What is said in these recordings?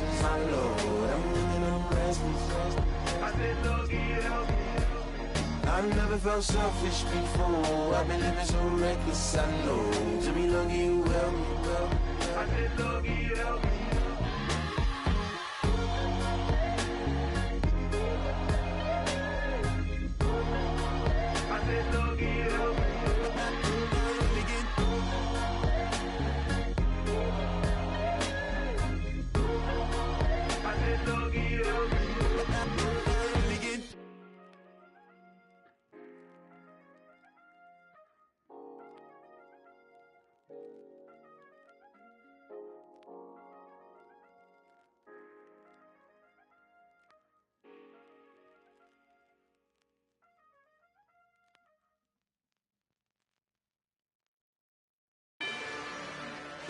blessings, my Lord. I'm looking, I'm resting. I said, Lord, help me. I've never felt selfish before. I've been living so reckless, I know. To be lucky, you help me, well. I said, Lord, help me. I said, Lord, help me. I said, Lord, help me.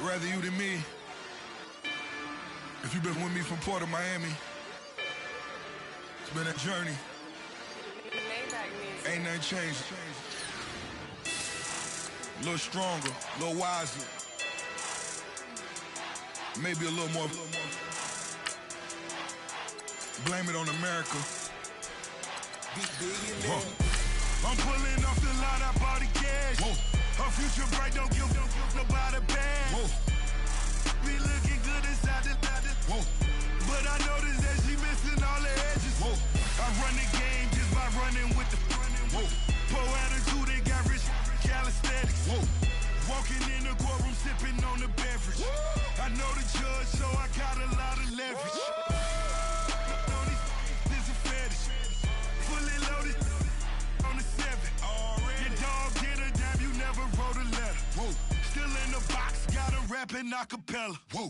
Rather you than me. If you've been with me from Port of Miami, it's been a journey. Ain't nothing changed. A little stronger, a little wiser. Maybe a little more. Blame it on America. I'm pulling off the line, I bought the cash. Whoa. Her future bright, don't give nobody bad. Whoa. Be looking good inside the whoa. But I noticed that she missing all the edges. Whoa. I run the game just by running with the whoa. Poor attitude, they got rich calisthenics. Whoa. Walking in the courtroom, sipping on the beverage. Whoa. I know the judge, so I got a lot of leverage. This a fetish. Fully loaded on the 7. Your dog did a damn, you never wrote a letter. Whoa. Still in the box, got a rapping acapella. Whoa.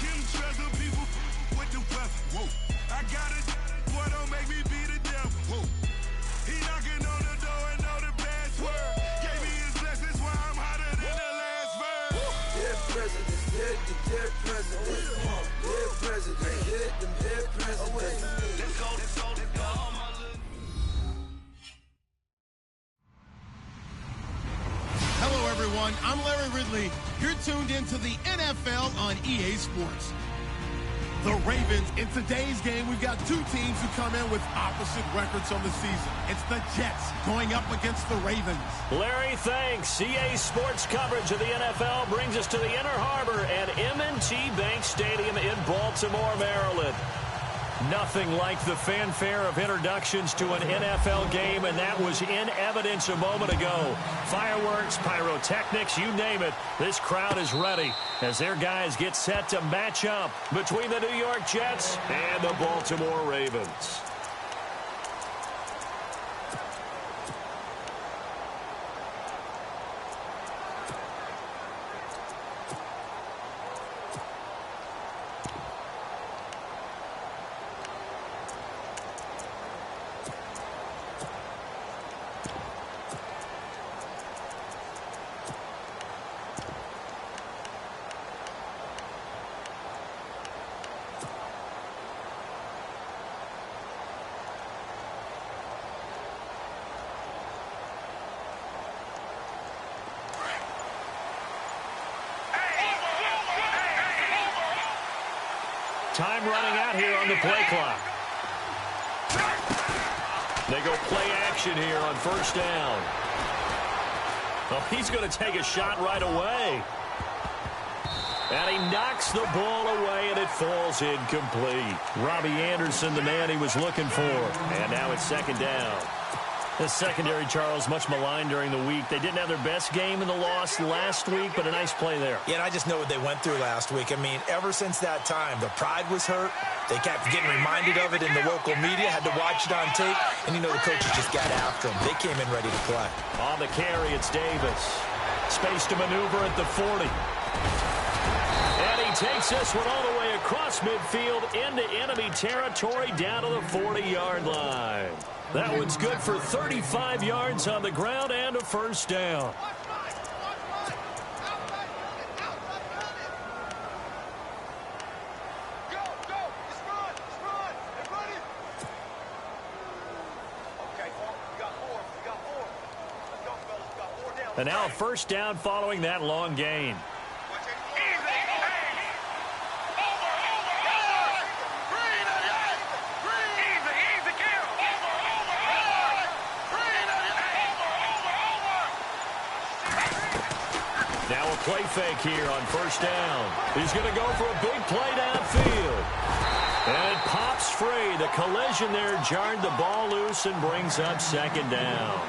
Kim treasure people with the weather. Whoa. I got it, boy, don't make me be the devil. Whoa. He knocking on the door and know the password. Gave me his blessings while I'm hotter than the last verse. Dead presidents, dead presidents. Dead presidents, dead presidents. Let's go, let's go, let's go. Hello, everyone. I'm Larry Ridley. You're tuned into the NFL on EA Sports. The Ravens. In today's game, we've got two teams who come in with opposite records on the season. It's the Jets going up against the Ravens. Larry, thanks. EA Sports coverage of the NFL brings us to the Inner Harbor at M&T Bank Stadium in Baltimore, Maryland. Nothing like the fanfare of introductions to an NFL game, and that was in evidence a moment ago. Fireworks, pyrotechnics, you name it. This crowd is ready as their guys get set to match up between the New York Jets and the Baltimore Ravens. Time running out here on the play clock. They go play action here on first down. Oh, he's going to take a shot right away. And he knocks the ball away, and it falls incomplete. Robbie Anderson, the man he was looking for. And now it's second down. The secondary, Charles, much maligned during the week. They didn't have their best game in the loss last week, but a nice play there. Yeah, and I just know what they went through last week. I mean, ever since that time, the pride was hurt. They kept getting reminded of it in the local media, had to watch it on tape, and, you know, the coaches just got after them. They came in ready to play. On the carry, it's Davis. Space to maneuver at the 40. And he takes this one all the way across midfield into enemy territory down to the 40-yard line. That one's good for 35 yards on the ground and a first down. And now a first down following that long gain. play fake here on first down. He's going to go for a big play downfield. And it pops free. The collision there jarred the ball loose and brings up second down.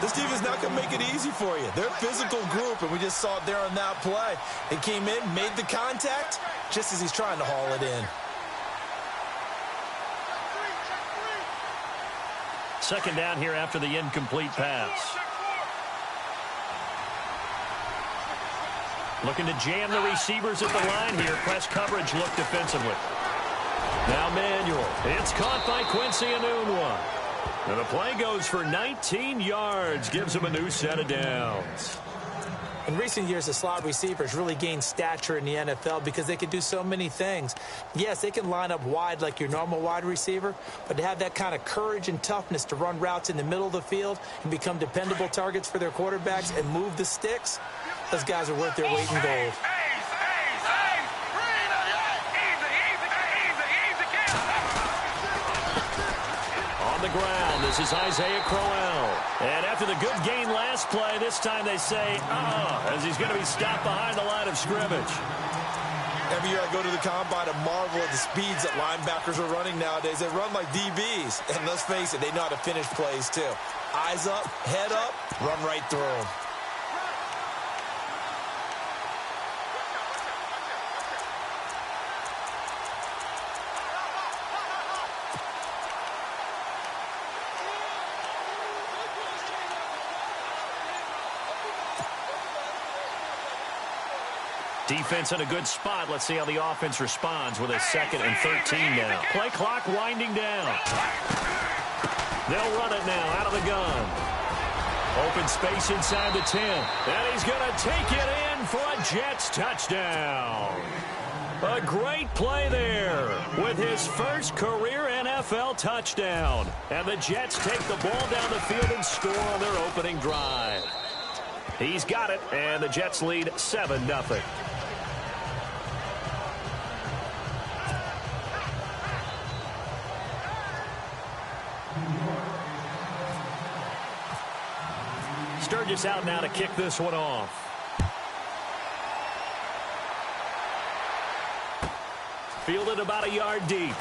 This team is not going to make it easy for you. They're a physical group, and we just saw it there on that play. It came in, made the contact, just as he's trying to haul it in. Second down here after the incomplete pass. Looking to jam the receivers at the line here. Press coverage look defensively. Now Manuel. It's caught by Quincy Enunwa. And the play goes for 19 yards. Gives him a new set of downs. In recent years, the slot receivers really gained stature in the NFL because they can do so many things. Yes, they can line up wide like your normal wide receiver, but to have that kind of courage and toughness to run routes in the middle of the field and become dependable targets for their quarterbacks and move the sticks, those guys are worth their weight in gold. On the ground, this is Isaiah Crowell. And after the good gain last play, this time they say, as he's going to be stopped behind the line of scrimmage. Every year I go to the combine and marvel at the speeds that linebackers are running nowadays. They run like DBs. And let's face it, they know how to finish plays too. Eyes up, head up, run right through them. Defense in a good spot. Let's see how the offense responds with a 2nd and 13 now. Play clock winding down. They'll run it now out of the gun. Open space inside the 10. And he's going to take it in for a Jets touchdown. A great play there with his first career NFL touchdown. And the Jets take the ball down the field and score on their opening drive. He's got it, and the Jets lead 7-0. Sturgis out now to kick this one off. Fielded about a yard deep.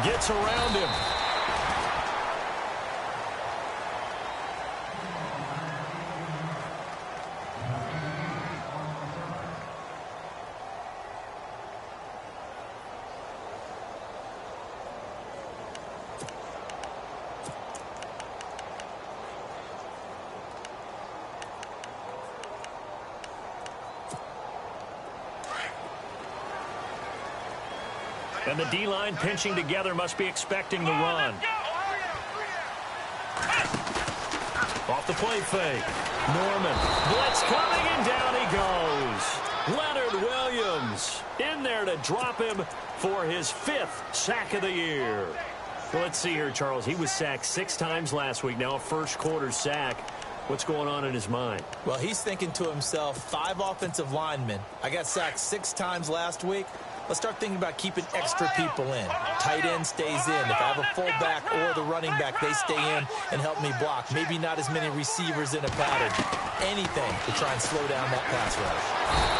Gets around him. And the D-line pinching together must be expecting the run. Off the play fake. Norman. Blitz coming, and down he goes. Leonard Williams in there to drop him for his 5th sack of the year. Well, let's see here, Charles. He was sacked 6 times last week. Now a first-quarter sack. What's going on in his mind? Well, he's thinking to himself, 5 offensive linemen. I got sacked 6 times last week. Let's start thinking about keeping extra people in. Tight end stays in. If I have a fullback or the running back, they stay in and help me block. Maybe not as many receivers in a pattern. Anything to try and slow down that pass rush.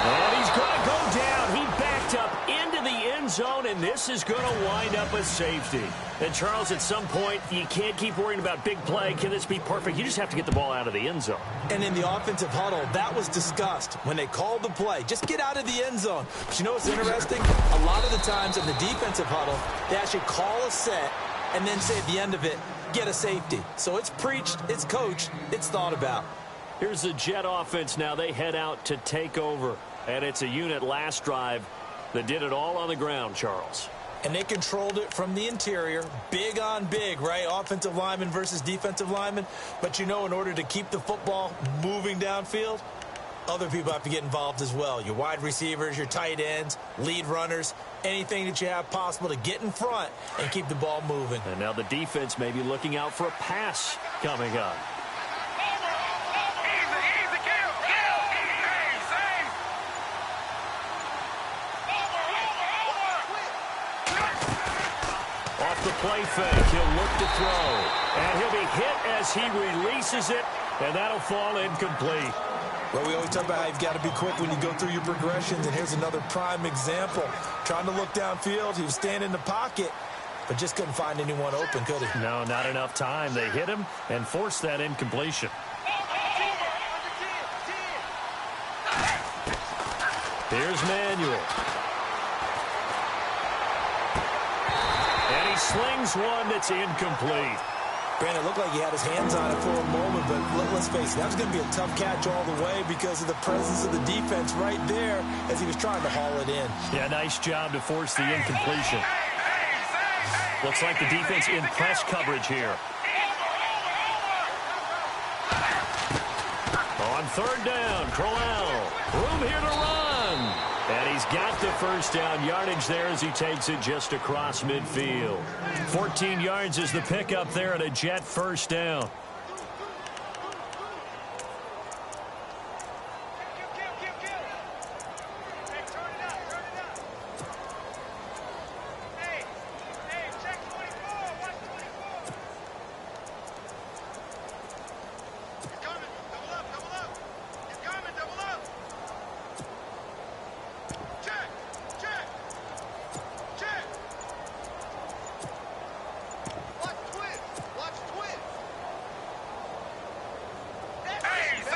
And he's going to go down. He backed up into the end zone, and this is going to wind up a safety. And, Charles, at some point, you can't keep worrying about big play. Can this be perfect? You just have to get the ball out of the end zone. And in the offensive huddle, that was discussed when they called the play. Just get out of the end zone. But you know what's interesting? A lot of the times in the defensive huddle, they actually call a set and then say at the end of it, get a safety. So it's preached, it's coached, it's thought about. Here's the Jet offense now. They head out to take over. And it's a unit last drive that did it all on the ground, Charles. And they controlled it from the interior. Big on big, right? Offensive lineman versus defensive lineman. But you know, in order to keep the football moving downfield, other people have to get involved as well. Your wide receivers, your tight ends, lead runners, anything that you have possible to get in front and keep the ball moving. And now the defense may be looking out for a pass coming up. Off the play fake, he'll look to throw. And he'll be hit as he releases it, and that'll fall incomplete. Well, we always talk about how you've got to be quick when you go through your progressions, and here's another prime example. Trying to look downfield, he was standing in the pocket, but just couldn't find anyone open, could he? No, not enough time. They hit him and forced that incompletion. Here's Manuel. And he slings one that's incomplete. Brandon, it looked like he had his hands on it for a moment, but let's face it, that was going to be a tough catch all the way because of the presence of the defense right there as he was trying to haul it in. Yeah, nice job to force the incompletion. Looks like the defense in press coverage here. On third down, Crowell. Room here to run. And he's got the first down yardage there as he takes it just across midfield. 14 yards is the pickup there and a Jet first down.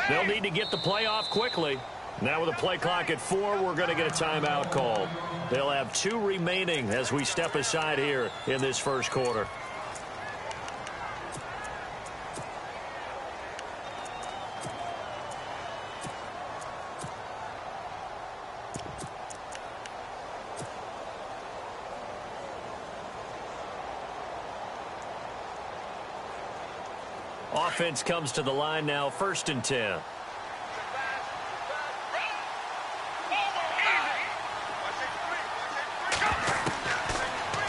They'll need to get the play off quickly. Now with a play clock at 4, we're going to get a timeout called. They'll have 2 remaining as we step aside here in this first quarter. Offense comes to the line now, 1st and 10.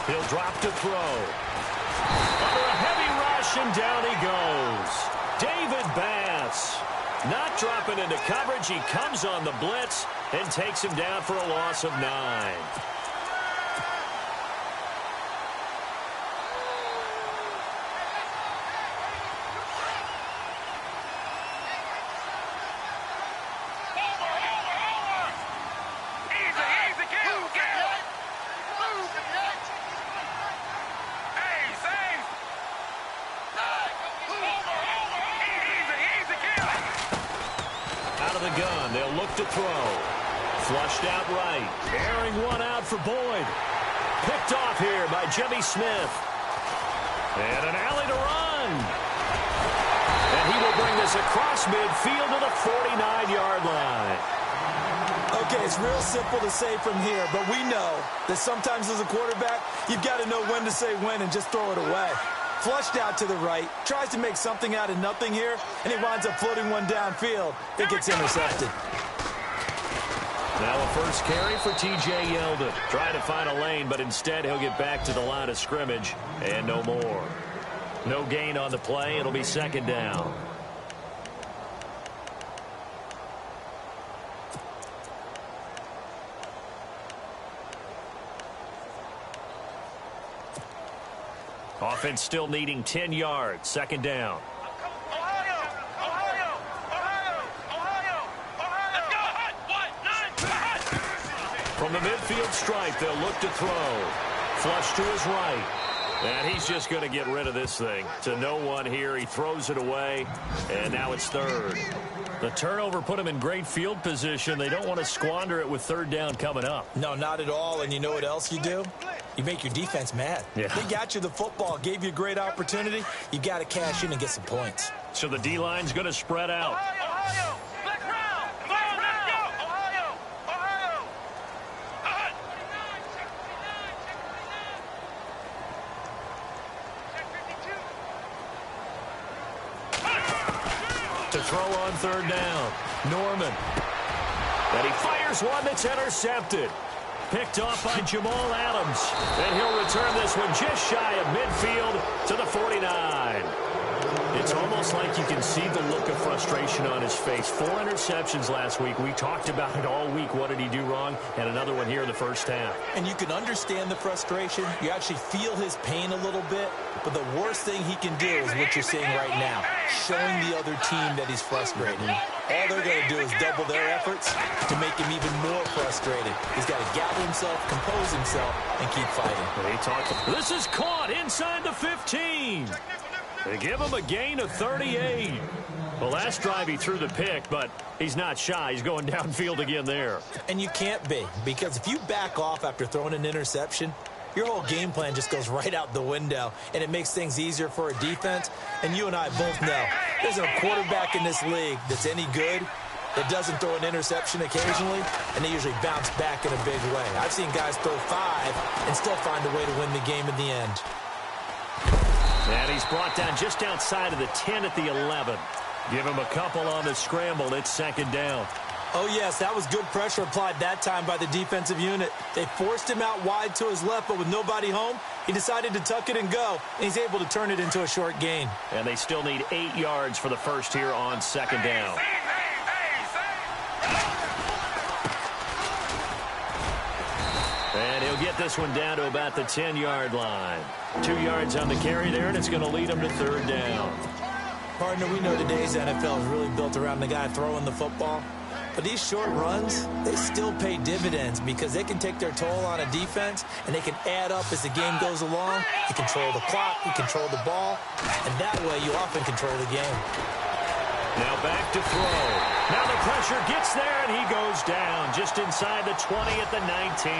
He'll drop to throw. Under a heavy rush, and down he goes. David Bass. Not dropping into coverage. He comes on the blitz and takes him down for a loss of 9. To throw. Flushed out right. Airing one out for Boyd. Picked off here by Jimmy Smith. And an alley to run. And he will bring this across midfield to the 49-yard line. Okay, it's real simple to say from here, but we know that sometimes as a quarterback, you've got to know when to say when and just throw it away. Flushed out to the right, tries to make something out of nothing here, and he winds up floating one downfield. It gets intercepted. Now a first carry for T.J. Yeldon. Trying to find a lane, but instead he'll get back to the line of scrimmage and no more. No gain on the play. It'll be 2nd down. Offense still needing 10 yards. 2nd down. From the midfield stripe, they'll look to throw. Flush to his right. And he's just going to get rid of this thing. To no one here. He throws it away. And now it's 3rd. The turnover put him in great field position. They don't want to squander it with 3rd down coming up. No, not at all. And you know what else you do? You make your defense mad. Yeah. They got you the football, gave you a great opportunity. You got to cash in and get some points. So the D-line's going to spread out. To throw on 3rd down. Norman. And he fires one that's intercepted. Picked off by Jamal Adams. And he'll return this one just shy of midfield to the 49. It's almost like you can see the look of frustration on his face. 4 interceptions last week. We talked about it all week. What did he do wrong? And another one here in the first half. And you can understand the frustration. You actually feel his pain a little bit. But the worst thing he can do is what you're seeing right now, showing the other team that he's frustrated. all they're going to do is double their efforts to make him even more frustrated. He's got to gather himself, compose himself, and keep fighting. This is caught inside the 15. They give him a gain of 38. Well, last drive he threw the pick, but he's not shy. He's going downfield again there. And you can't be, because if you back off after throwing an interception, your whole game plan just goes right out the window, and it makes things easier for a defense. And you and I both know there's a quarterback in this league that's any good that doesn't throw an interception occasionally, and they usually bounce back in a big way. I've seen guys throw 5 and still find a way to win the game in the end. And he's brought down just outside of the 10 at the 11. Give him a couple on the scramble. It's second down. Oh, yes, that was good pressure applied that time by the defensive unit. They forced him out wide to his left, but with nobody home, he decided to tuck it and go, and he's able to turn it into a short gain. And they still need 8 yards for the first here on second down. And he'll get this one down to about the 10-yard line. 2 yards on the carry there, and it's going to lead him to third down. Partner, we know today's NFL is really built around the guy throwing the football. But these short runs, they still pay dividends because they can take their toll on a defense, and they can add up as the game goes along. You control the clock, you control the ball, and that way you often control the game. Now back to throw. Now the pressure gets there, and he goes down just inside the 20 at the 19.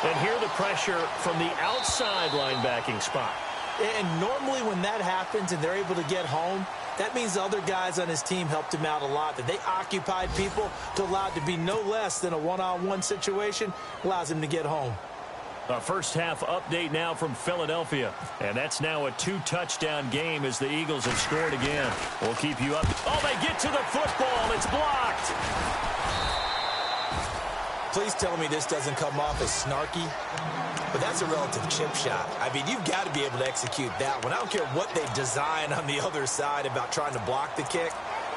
And here the pressure from the outside linebacking spot. And normally when that happens and they're able to get home, that means the other guys on his team helped him out a lot, that they occupied people to allow it to be no less than a one-on-one situation, allows him to get home. A first-half update now from Philadelphia. And that's now a 2-touchdown game as the Eagles have scored again. We'll keep you up. Oh, they get to the football. It's blocked. Please tell me this doesn't come off as snarky. But that's a relative chip shot. I mean, you've got to be able to execute that one. I don't care what they design on the other side about trying to block the kick.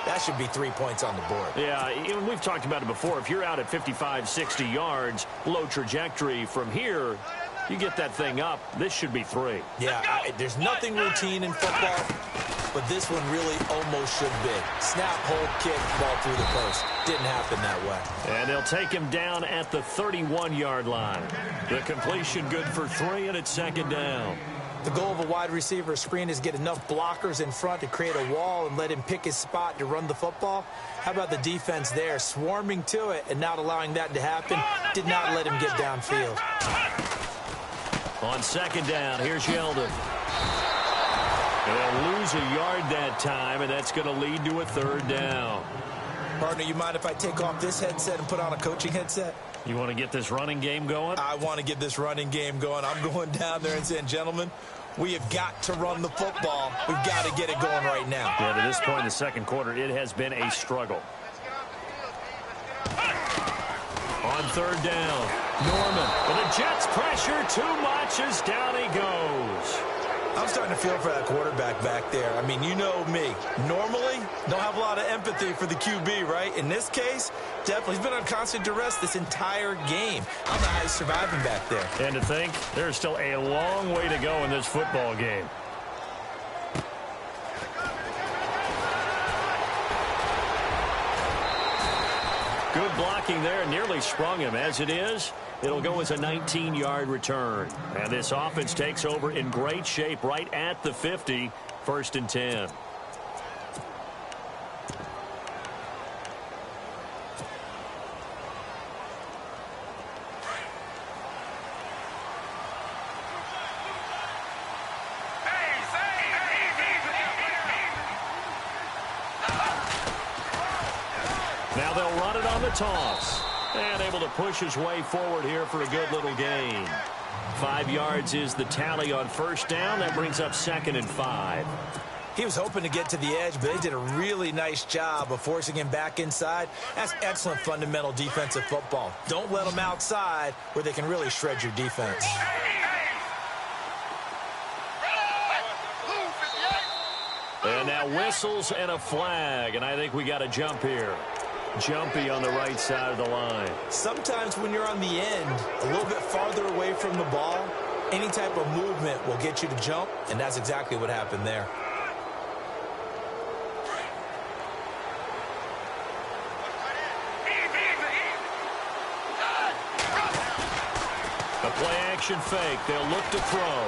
That should be 3 points on the board. Yeah, we've talked about it before. If you're out at 55, 60 yards, low trajectory from here, you get that thing up, this should be 3. Yeah, there's nothing routine in football, but this one really almost should be. Snap, hold, kick, ball through the post. Didn't happen that way. And they'll take him down at the 31-yard line. The completion good for 3, and it's second down. The goal of a wide receiver screen is get enough blockers in front to create a wall and let him pick his spot to run the football. How about the defense there, swarming to it and not allowing that to happen? Did not let him get downfield. On second down, here's Yeldon. They'll lose a yard that time, and that's going to lead to a third down. Partner, you mind if I take off this headset and put on a coaching headset? You want to get this running game going? I want to get this running game going. I'm going down there and saying, gentlemen, we have got to run the football. We've got to get it going right now. Yeah, to this point in the second quarter, it has been a struggle. On third down, Norman. And the Jets pressure too much as down he goes. I'm starting to feel for that quarterback back there. I mean, you know me. Normally, don't have a lot of empathy for the QB, right? In this case, definitely. He's been on constant duress this entire game. I don't know how he's surviving back there. And to think, there's still a long way to go in this football game. Good blocking there, nearly sprung him. As it is, it'll go as a 19-yard return. And this offense takes over in great shape right at the 50, 1st and 10. Now they'll run it on the toss. And able to push his way forward here for a good little gain. 5 yards is the tally on first down. That brings up 2nd and 5. He was hoping to get to the edge, but they did a really nice job of forcing him back inside. That's excellent fundamental defensive football. Don't let them outside where they can really shred your defense. And now whistles and a flag, and I think we got a jump here. Jumpy on the right side of the line. Sometimes when you're on the end, a little bit farther away from the ball, any type of movement will get you to jump, and that's exactly what happened there. A play-action fake. They'll look to throw.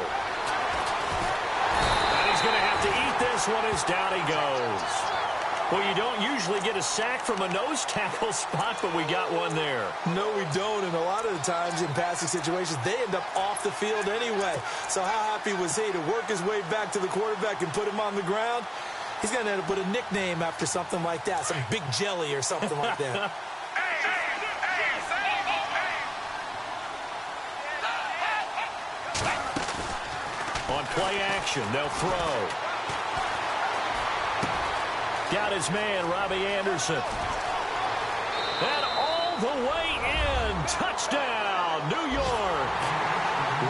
And he's going to have to eat this one as down he goes. Well, you don't usually get a sack from a nose tackle spot, but we got one there. No, we don't, and a lot of the times in passing situations, they end up off the field anyway. So how happy was he to work his way back to the quarterback and put him on the ground? He's going to end up with a nickname after something like that, some Big Jelly or something like that. On play action, they'll throw. Got his man, Robbie Anderson. And all the way in. Touchdown, New York.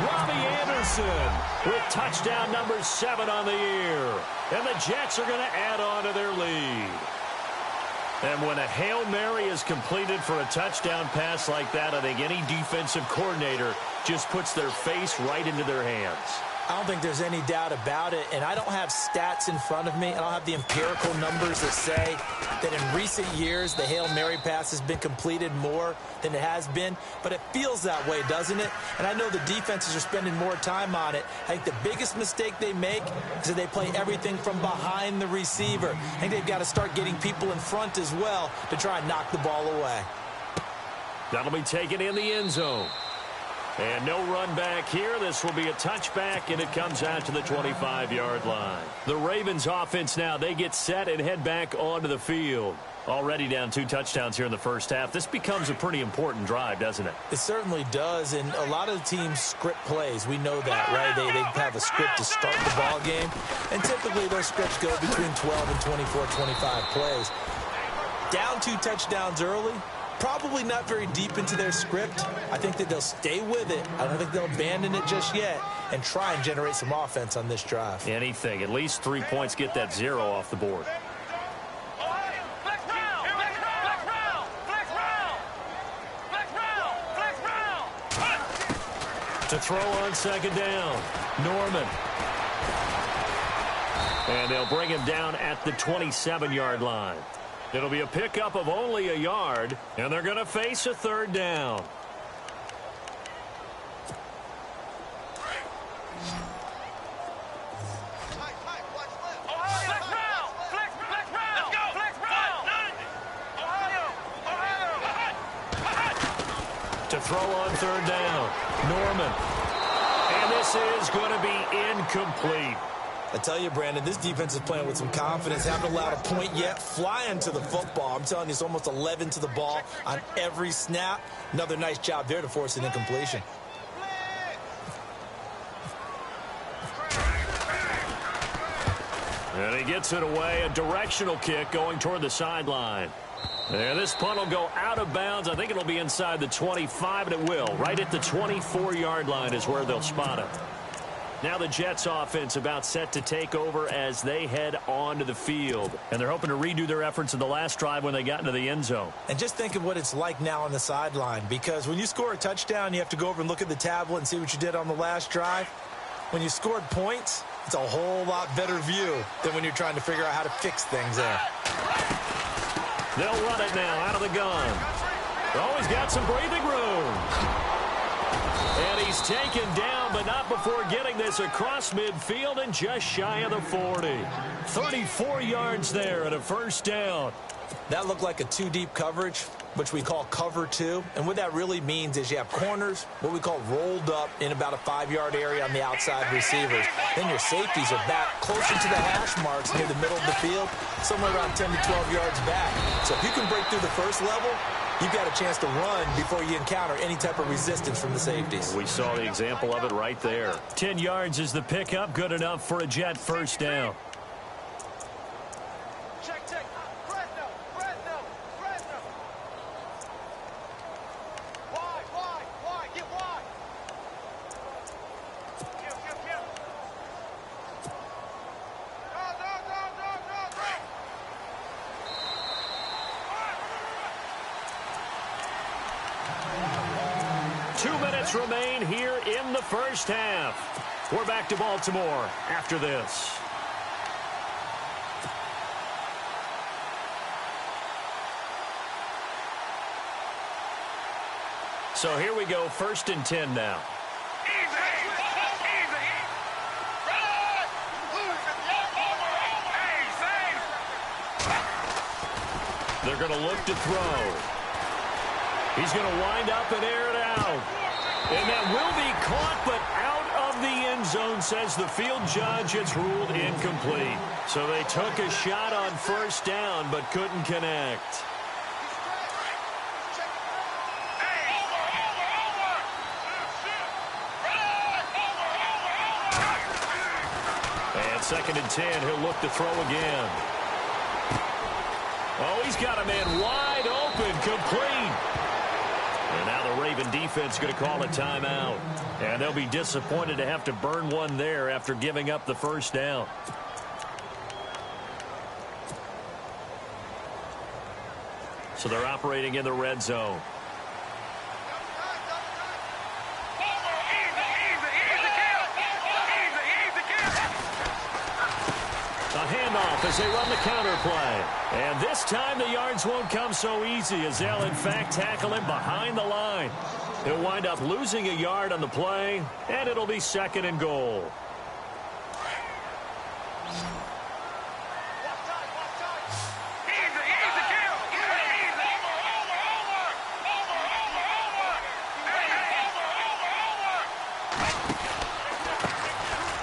Robbie Anderson with touchdown number 7 on the year. And the Jets are going to add on to their lead. And when a Hail Mary is completed for a touchdown pass like that, I think any defensive coordinator just puts their face right into their hands. I don't think there's any doubt about it, and I don't have stats in front of me. I don't have the empirical numbers that say that in recent years the Hail Mary pass has been completed more than it has been, but it feels that way, doesn't it? And I know the defenses are spending more time on it. I think the biggest mistake they make is that they play everything from behind the receiver. I think they've got to start getting people in front as well to try and knock the ball away. That'll be taken in the end zone. And no run back here. This will be a touchback, and it comes out to the 25-yard line. The Ravens offense now, they get set and head back onto the field. Already down 2 touchdowns here in the first half. This becomes a pretty important drive, doesn't it? It certainly does, and a lot of the teams script plays. We know that, right? They have a script to start the ball game, and typically those scripts go between 12 and 24, 25 plays. Down 2 touchdowns early, probably not very deep into their script. I think that they'll stay with it. I don't think they'll abandon it just yet and try and generate some offense on this drive. Anything. At least 3 points, get that 0 off the board. To throw on second down, Norman. And they'll bring him down at the 27-yard line. It'll be a pickup of only a yard, and they're going to face a third down. To throw on third down, Norman. And this is going to be incomplete. I tell you, Brandon, this defense is playing with some confidence. Haven't allowed a point yet. Flying to the football. I'm telling you, it's almost 11 to the ball on every snap. Another nice job there to force an incompletion. And he gets it away. A directional kick going toward the sideline. And this punt will go out of bounds. I think it'll be inside the 25, and it will. Right at the 24-yard line is where they'll spot it. Now the Jets offense about set to take over as they head onto the field. And they're hoping to redo their efforts in the last drive when they got into the end zone. And just think of what it's like now on the sideline, because when you score a touchdown, you have to go over and look at the tablet and see what you did on the last drive. When you scored points, it's a whole lot better view than when you're trying to figure out how to fix things there. They'll run it now out of the gun. Always got some breathing room. And he's taken down, but not before getting this across midfield and just shy of the 40. 34 yards there and a first down. That looked like a 2-deep coverage, which we call cover 2. And what that really means is you have corners, what we call rolled up in about a 5-yard area on the outside receivers. Then your safeties are back closer to the hash marks near the middle of the field, somewhere around 10 to 12 yards back. So if you can break through the first level, you've got a chance to run before you encounter any type of resistance from the safeties. We saw the example of it right there. 10 yards is the pickup, good enough for a Jet first down. Remain here in the first half. We're back to Baltimore after this. So here we go, 1st and 10 now. they're going to look to throw. He's going to wind up and air it out. And that will be caught, but out of the end zone, says the field judge. It's ruled incomplete. So they took a shot on first down, but couldn't connect. And 2nd and 10, he'll look to throw again. Oh, he's got a man wide open, complete. And now the Raven defense is going to call a timeout. And they'll be disappointed to have to burn one there after giving up the first down. So they're operating in the red zone. Handoff as they run the counter play. And this time the yards won't come so easy as they'll in fact tackle him behind the line. He'll wind up losing a yard on the play, and it'll be 2nd and goal.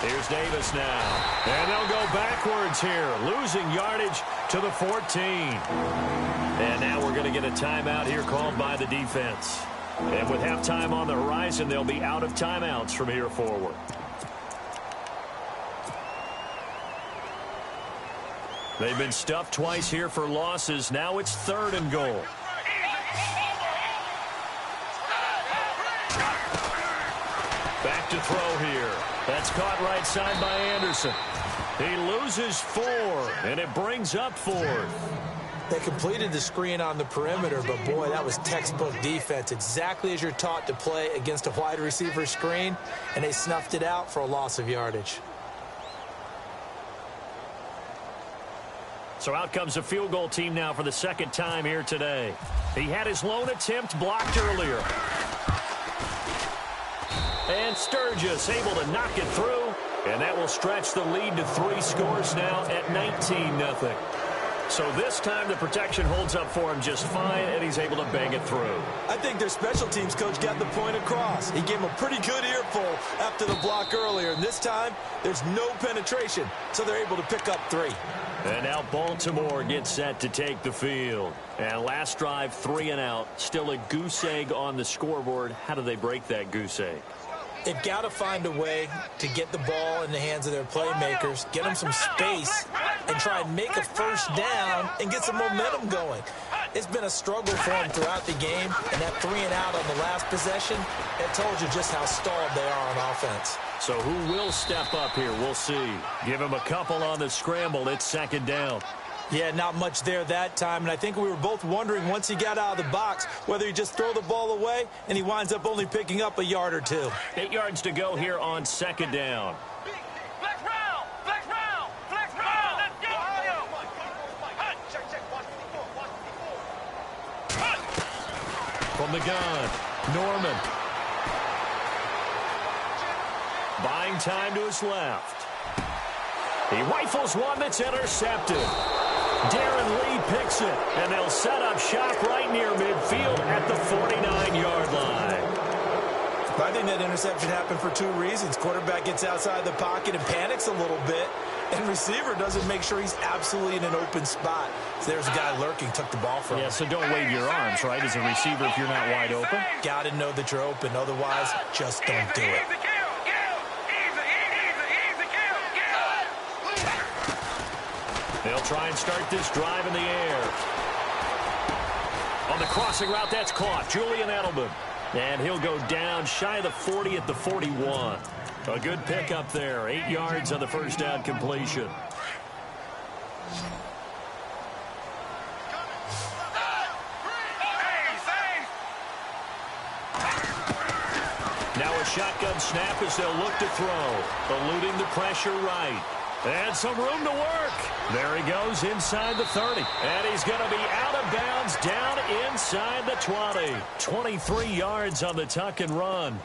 Here's Davis now. And they'll go backwards here, losing yardage to the 14. And now we're going to get a timeout here called by the defense. And with halftime on the horizon, they'll be out of timeouts from here forward. They've been stuffed twice here for losses. Now it's 3rd and goal. Back to throw here. That's caught right side by Anderson. He loses 4, and it brings up 4th. They completed the screen on the perimeter, but boy, that was textbook defense. Exactly as you're taught to play against a wide receiver screen, and they snuffed it out for a loss of yardage. So out comes a field goal team now for the 2nd time here today. He had his lone attempt blocked earlier. And Sturgis able to knock it through, and that will stretch the lead to 3 scores now at 19-0. So this time the protection holds up for him just fine, and he's able to bang it through. I think their special teams coach got the point across. He gave him a pretty good earful after the block earlier, and this time there's no penetration, so they're able to pick up 3. And now Baltimore gets set to take the field. And last drive, 3 and out. Still a goose egg on the scoreboard. How do they break that goose egg? They've got to find a way to get the ball in the hands of their playmakers, get them some space, and try and make a first down and get some momentum going. It's been a struggle for them throughout the game, and that 3 and out on the last possession, it told you just how stalled they are on offense. So who will step up here? We'll see. Give him a couple on the scramble. It's 2nd down. Yeah, not much there that time, and I think we were both wondering once he got out of the box whether he just throw the ball away, and he winds up only picking up a yard or 2. 8 yards to go here on 2nd down. Flex round! Flex round! Flex round! Let's go! From the gun, Norman. Buying time to his left. He rifles one that's intercepted. Darren Lee picks it, and they'll set up shop right near midfield at the 49-yard line. I think that interception happened for 2 reasons. Quarterback gets outside the pocket and panics a little bit, and receiver doesn't make sure he's absolutely in an open spot. So there's a guy lurking, took the ball from him. Yeah, so don't wave your arms, right, as a receiver if you're not wide open. Got to know that you're open. Otherwise, just don't do it. They'll try and start this drive in the air. On the crossing route, that's caught. Julian Edelman. And he'll go down shy of the 40 at the 41. A good pickup there. 8 yards on the first down completion. Now a shotgun snap as they'll look to throw. Eluding the pressure right. And some room to work. There he goes inside the 30. And he's going to be out of bounds down inside the 20. 23 yards on the tuck and run.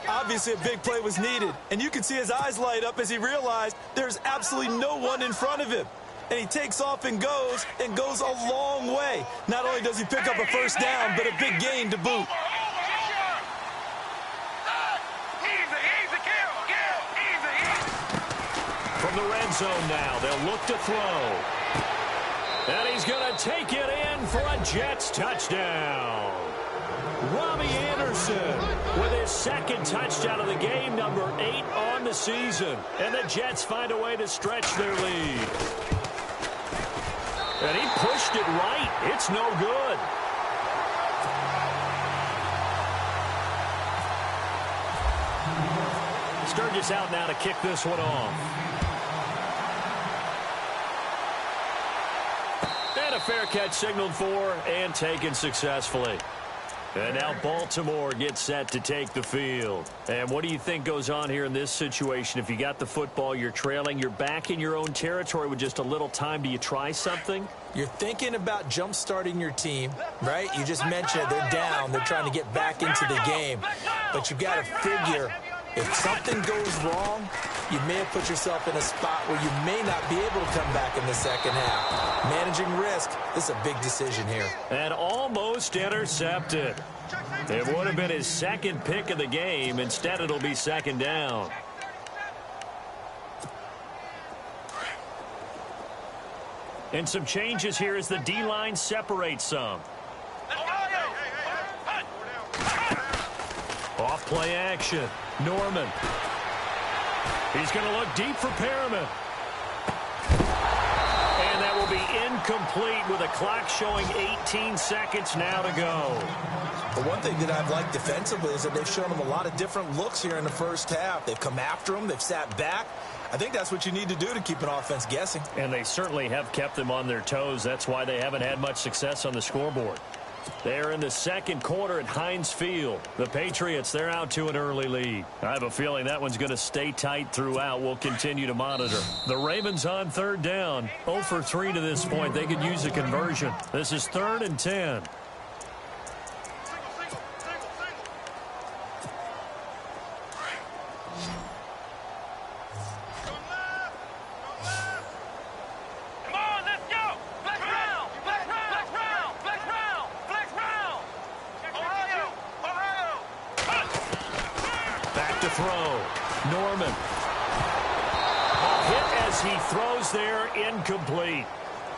Obviously, a big play was needed. And you can see his eyes light up as he realized there's absolutely no one in front of him. and he takes off and goes a long way. Not only does he pick up a first down, but a big gain to boot. From the red zone now, they'll look to throw. And he's going to take it in for a Jets touchdown. Robbie Anderson with his second touchdown of the game, number 8 on the season. And the Jets find a way to stretch their lead. And he pushed it right. It's no good. Sturgis out now to kick this one off. And a fair catch signaled for and taken successfully. And now Baltimore gets set to take the field. And what do you think goes on here in this situation? If you got the football, you're trailing, you're back in your own territory with just a little time. Do you try something? You're thinking about jump-starting your team, right? You just mentioned it. They're down. They're trying to get back into the game. But you've got to figure, if something goes wrong, you may have put yourself in a spot where you may not be able to come back in the second half. Managing risk, this is a big decision here. And almost intercepted. It would have been his second pick of the game. Instead, it'll be second down. And some changes here as the D-line separates some. Off play action. Norman. He's going to look deep for Perriman. And that will be incomplete with a clock showing 18 seconds now to go. But one thing that I've liked defensively is that they've shown them a lot of different looks here in the first half. They've come after them. They've sat back. I think that's what you need to do to keep an offense guessing. And they certainly have kept them on their toes. That's why they haven't had much success on the scoreboard. They're in the second quarter at Heinz Field. The Patriots, they're out to an early lead. I have a feeling that one's going to stay tight throughout. We'll continue to monitor. The Ravens on third down. 0 for 3 to this point. They could use a conversion. This is 3rd and 10. Throw. Norman. A hit as he throws there, incomplete.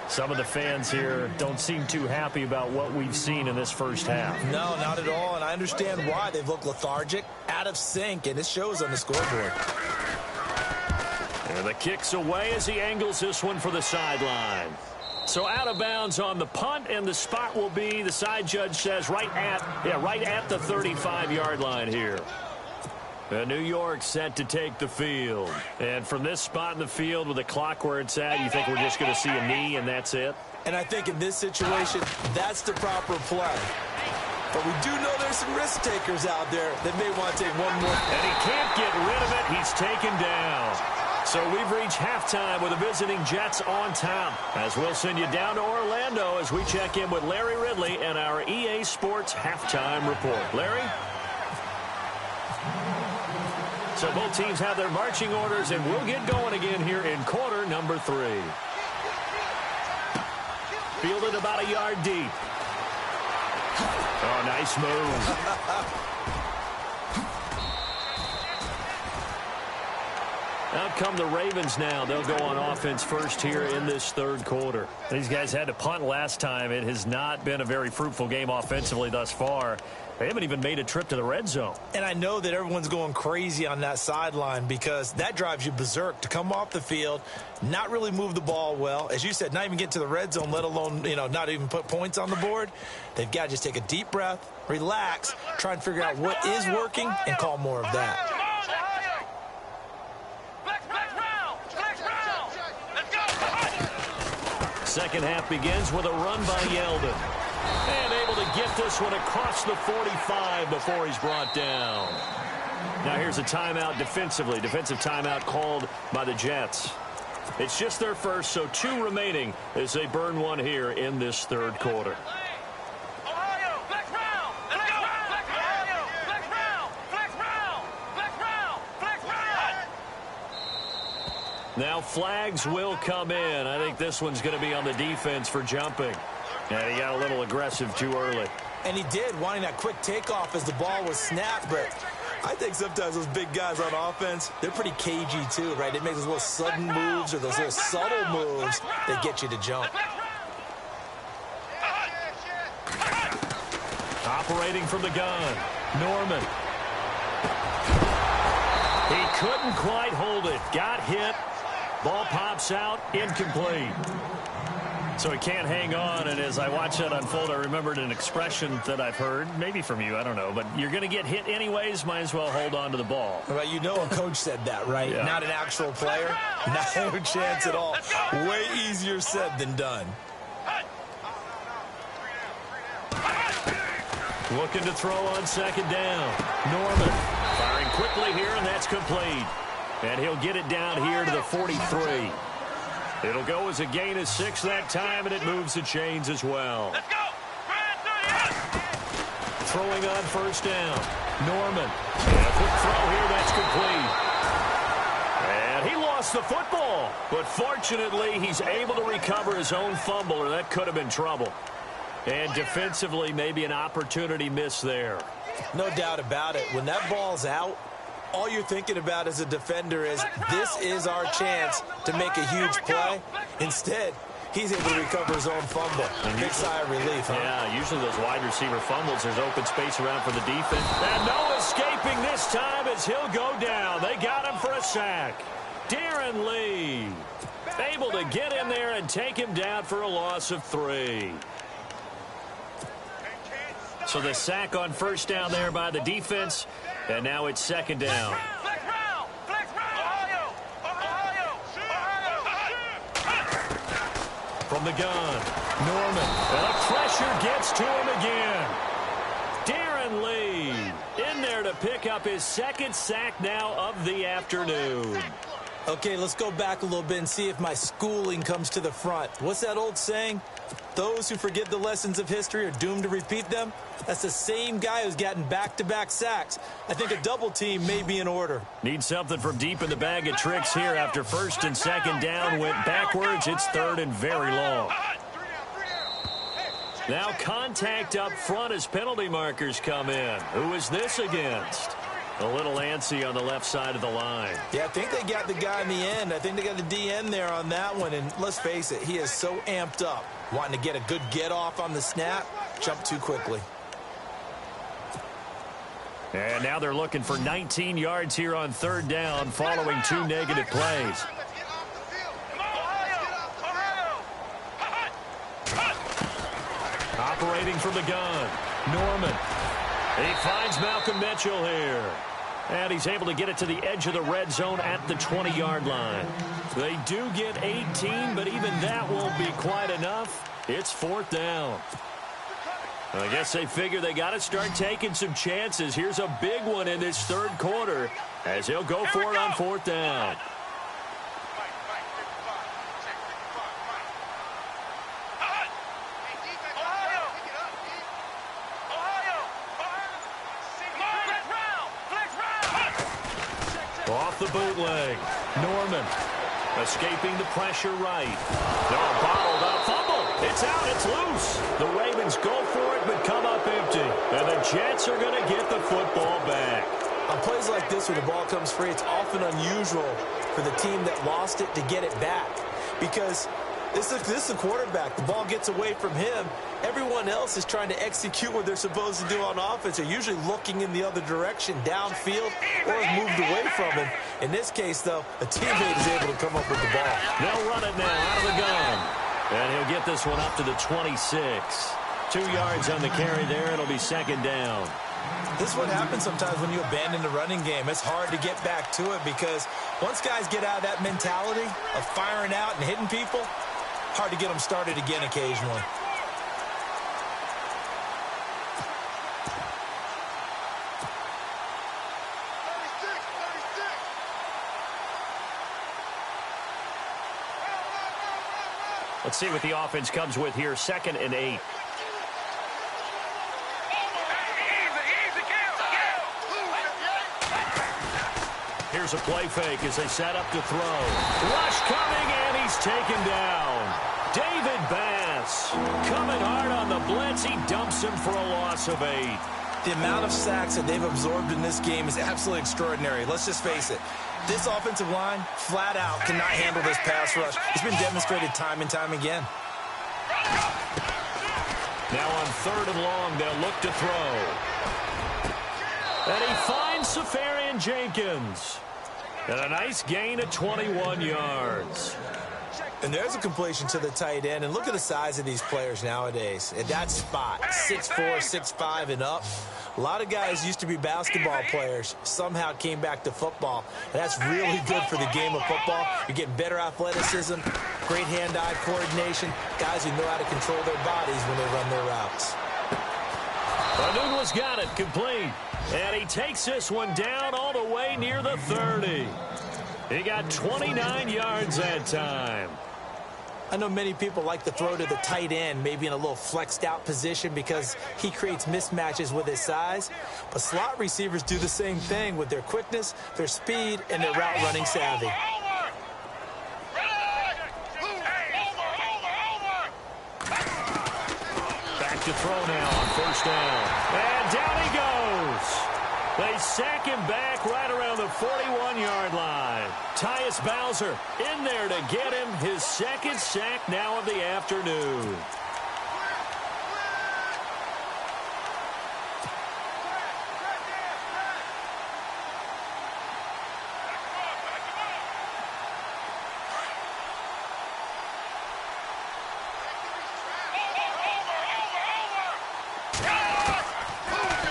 Some of the fans here don't seem too happy about what we've seen in this first half. No, not at all, and I understand why. They've looked lethargic, out of sync, and it shows on the scoreboard. And the kick's away as he angles this one for the sideline. So out of bounds on the punt, and the spot will be, the side judge says, right at the 35-yard line here. New York set to take the field. And from this spot in the field with the clock where it's at, you think we're just going to see a knee and that's it? And I think in this situation, that's the proper play. But we do know there's some risk takers out there that may want to take one more. And he can't get rid of it. He's taken down. So we've reached halftime with the visiting Jets on top. As we'll send you down to Orlando as we check in with Larry Ridley and our EA Sports halftime report. Larry? So both teams have their marching orders, and we'll get going again here in quarter number 3. Fielded about a yard deep. Oh, nice move. Out come the Ravens now. They'll go on offense first here in this third quarter. These guys had to punt last time. It has not been a very fruitful game offensively thus far. They haven't even made a trip to the red zone. And I know that everyone's going crazy on that sideline because that drives you berserk to come off the field, not really move the ball well. As you said, not even get to the red zone, let alone, not even put points on the board. They've got to just take a deep breath, relax, try and figure out what is working and call more of that. Second half begins with a run by Yeldon. And able to get this one across the 45 before he's brought down. Now here's a timeout defensively. Defensive timeout called by the Jets. It's just their first, so 2 remaining as they burn one here in this third quarter. Now flags will come in. I think this one's going to be on the defense for jumping. And he got a little aggressive too early. And he did, wanting that quick takeoff as the ball was snapped. But I think sometimes those big guys on offense, they're pretty cagey too, right? They make those little sudden moves or those little subtle moves that get you to jump. Operating from the gun, Norman. He couldn't quite hold it. Got hit. Ball pops out, incomplete. So he can't hang on, and as I watch that unfold, I remembered an expression that I've heard, maybe from you, I don't know, but you're going to get hit anyways, might as well hold on to the ball. Well, you know a coach said that, right? Yeah. Not an actual player. No chance at all. Way easier said than done. Looking to throw on second down. Norman firing quickly here, and that's complete. And he'll get it down here to the 43. It'll go as a gain of 6 that time, and it moves the chains as well. Let's go. Throwing on first down. Norman. And a quick throw here, that's complete. And he lost the football. But fortunately, he's able to recover his own fumble, or that could have been trouble. And defensively, maybe an opportunity miss there. No doubt about it. When that ball's out, all you're thinking about as a defender is, this is our chance to make a huge play. Instead, he's able to recover his own fumble. Big sigh of relief, huh? Yeah, usually those wide receiver fumbles, there's open space around for the defense. And no escaping this time as he'll go down. They got him for a sack. Darren Lee able to get in there and take him down for a loss of 3. So the sack on first down there by the defense, and now it's second down. From the gun, Norman, and the pressure gets to him again. Darren Lee in there to pick up his second sack now of the afternoon. Okay, let's go back a little bit and see if my schooling comes to the front. What's that old saying? Those who forget the lessons of history are doomed to repeat them. That's the same guy who's gotten back-to-back sacks. I think a double team may be in order. Need something from deep in the bag of tricks here after first and second down went backwards. It's third and very long. Now contact up front as penalty markers come in. Who is this against? A little antsy on the left side of the line. Yeah, I think they got the guy in the end. I think they got the DN there on that one. And let's face it, he is so amped up. Wanting to get a good get-off on the snap, jump too quickly. And now they're looking for 19 yards here on third down following 2 negative plays. Operating from the gun, Norman. He finds Malcolm Mitchell here. And he's able to get it to the edge of the red zone at the 20-yard line. They do get 18, but even that won't be quite enough. It's fourth down. I guess they figure they got to start taking some chances. Here's a big one in this third quarter as he'll go for it on fourth down. Off the bootleg. Norman escaping the pressure right. No, bottled up. Fumble. It's out. It's loose. The Ravens go for it but come up empty. And the Jets are going to get the football back. On plays like this where the ball comes free, it's often unusual for the team that lost it to get it back. Because this is the quarterback. The ball gets away from him. Everyone else is trying to execute what they're supposed to do on offense. They're usually looking in the other direction, downfield, or have moved away from him. In this case, though, a teammate is able to come up with the ball. They'll run it now out of the gun. And he'll get this one up to the 26. 2 yards on the carry there. It'll be second down. This is what happens sometimes when you abandon the running game. It's hard to get back to it because once guys get out of that mentality of firing out and hitting people, hard to get them started again occasionally. Let's see what the offense comes with here. 2nd and 8. Here's a play fake as they set up to throw. Rush coming, and he's taken down. David Bass coming hard on the blitz. He dumps him for a loss of 8. The amount of sacks that they've absorbed in this game is absolutely extraordinary. Let's just face it. This offensive line, flat out, cannot handle this pass rush. It's been demonstrated time and time again. Now on 3rd and long, they'll look to throw. And he finds Safarian Jenkins. And a nice gain of 21 yards. And there's a completion to the tight end. And look at the size of these players nowadays. At that spot, 6'4", 6'5", and up. A lot of guys used to be basketball players, somehow came back to football. And that's really good for the game of football. You're getting better athleticism, great hand-eye coordination, guys who know how to control their bodies when they run their routes. Anunwa's got it, complete. And he takes this one down all the way near the 30. He got 29 yards that time. I know many people like to throw to the tight end, maybe in a little flexed out position because he creates mismatches with his size. But slot receivers do the same thing with their quickness, their speed, and their route running savvy. Back to throw now on 1st down. And down he goes. They sack him back right around the 41-yard line. Tyus Bowser in there to get him his 2nd sack now of the afternoon.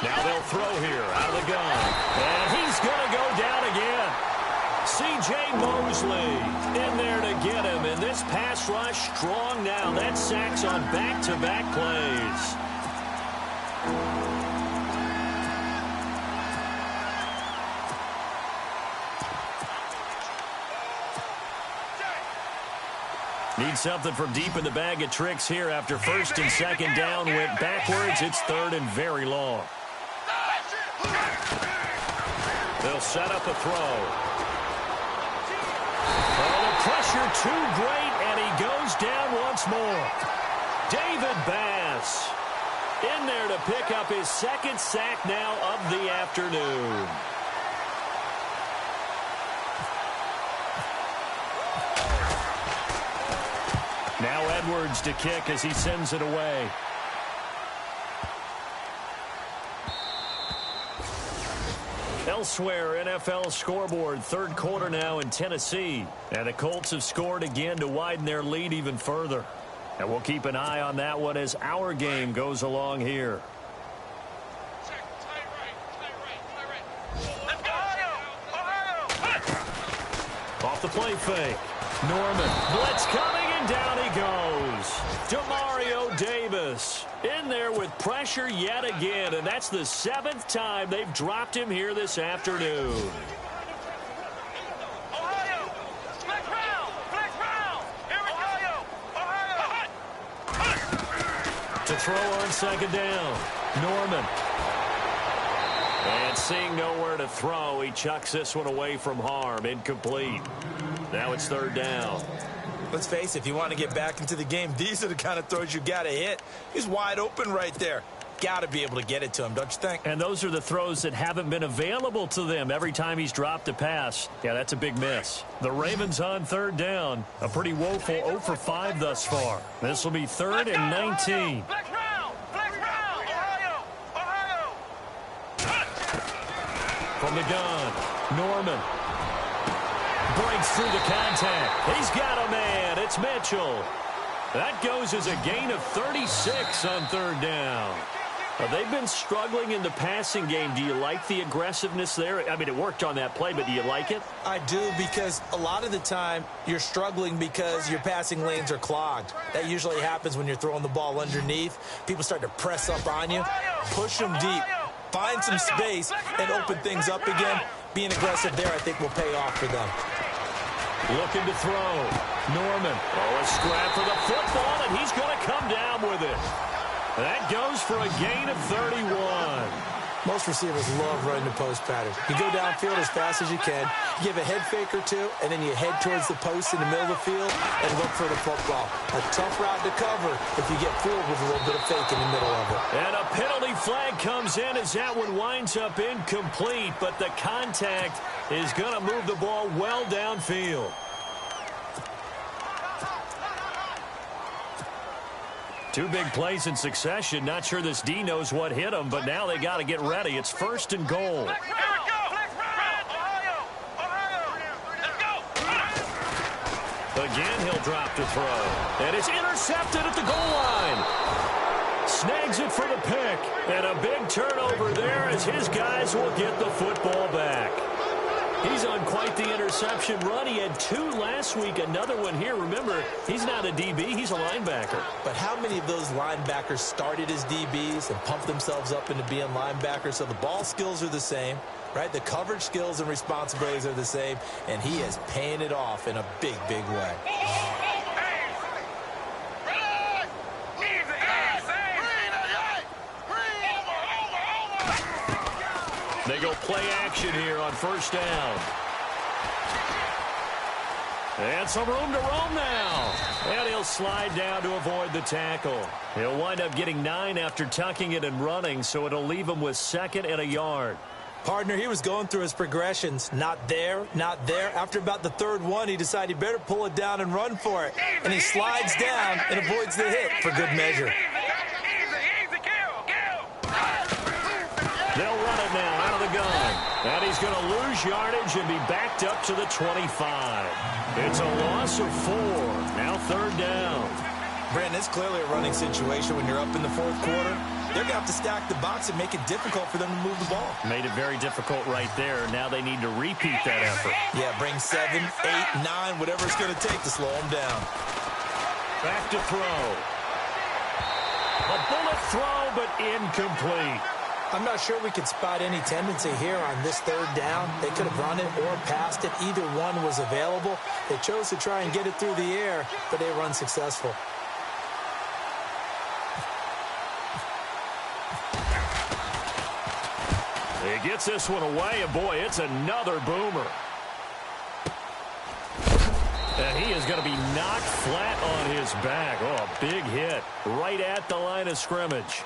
Now they'll throw here out of the gun. And he's going to go down again. C.J. Mosley in there to get him. And this pass rush strong now. That sacks on back-to-back plays. Need something from deep in the bag of tricks here after 1st and 2nd down went backwards. It's 3rd and very long. They'll set up a throw. Oh, the pressure too great, and he goes down once more. David Bass in there to pick up his 2nd sack now of the afternoon. Now Edwards to kick as he sends it away. Elsewhere, NFL scoreboard, 3rd quarter now in Tennessee. And the Colts have scored again to widen their lead even further. And we'll keep an eye on that one as our game goes along here. Off the play fake. Norman, blitz coming, and down he goes. Demario Davis in there with pressure yet again, and that's the 7th time they've dropped him here this afternoon. To throw on 2nd down, Norman. And seeing nowhere to throw, he chucks this one away from harm. Incomplete. Now it's 3rd down. Let's face it, if you want to get back into the game, these are the kind of throws you got to hit. He's wide open right there. Got to be able to get it to him, don't you think? And those are the throws that haven't been available to them every time he's dropped a pass. Yeah, that's a big miss. The Ravens on 3rd down. A pretty woeful 0 for 5 thus far. This will be 3rd and 19. From the gun, Norman. Breaks through the contact. He's got a man. It's Mitchell. That goes as a gain of 36 on 3rd down. They've been struggling in the passing game. Do you like the aggressiveness there? I mean, it worked on that play, but do you like it? I do, because a lot of the time you're struggling because your passing lanes are clogged. That usually happens when you're throwing the ball underneath. People start to press up on you. Push them deep. Find some space and open things up again. Being aggressive there, I think, will pay off for them. Looking to throw. Norman. Oh, a scrap for the football, and he's going to come down with it. That goes for a gain of 31. Most receivers love running the post pattern. You go downfield as fast as you can, you give a head fake or two, and then you head towards the post in the middle of the field and look for the football. A tough route to cover if you get fooled with a little bit of fake in the middle of it. And a penalty flag comes in as that one winds up incomplete, but the contact is going to move the ball well downfield. Two big plays in succession. Not sure this D knows what hit him, but now they got to get ready. It's 1st and goal. Again, he'll drop to throw. And it's intercepted at the goal line. Snags it for the pick. And a big turnover there as his guys will get the football back. He's on quite the interception run. He had 2 last week, another one here. Remember, he's not a DB, he's a linebacker. But how many of those linebackers started as DBs and pumped themselves up into being linebackers? So the ball skills are the same, right? The coverage skills and responsibilities are the same, and he is paying it off in a big, big way. They go play action here on 1st down. And some room to roam now. And he'll slide down to avoid the tackle. He'll wind up getting 9 after tucking it and running, so it'll leave him with 2nd and a yard. Partner, he was going through his progressions. Not there, not there. After about the 3rd one, he decided he better pull it down and run for it. And he slides down and avoids the hit for good measure. They'll run it now out of the gun. And he's going to lose yardage and be backed up to the 25. It's a loss of 4. Now 3rd down. Brandon, it's clearly a running situation when you're up in the 4th quarter. They're going to have to stack the box and make it difficult for them to move the ball. Made it very difficult right there. Now they need to repeat that effort. Yeah, bring 7, 8, 9, whatever it's going to take to slow them down. Back to throw. A bullet throw, but incomplete. I'm not sure we could spot any tendency here on this 3rd down. They could have run it or passed it. Either one was available. They chose to try and get it through the air, but they were unsuccessful. He gets this one away, and boy, it's another boomer. And he is going to be knocked flat on his back. Oh, a big hit right at the line of scrimmage.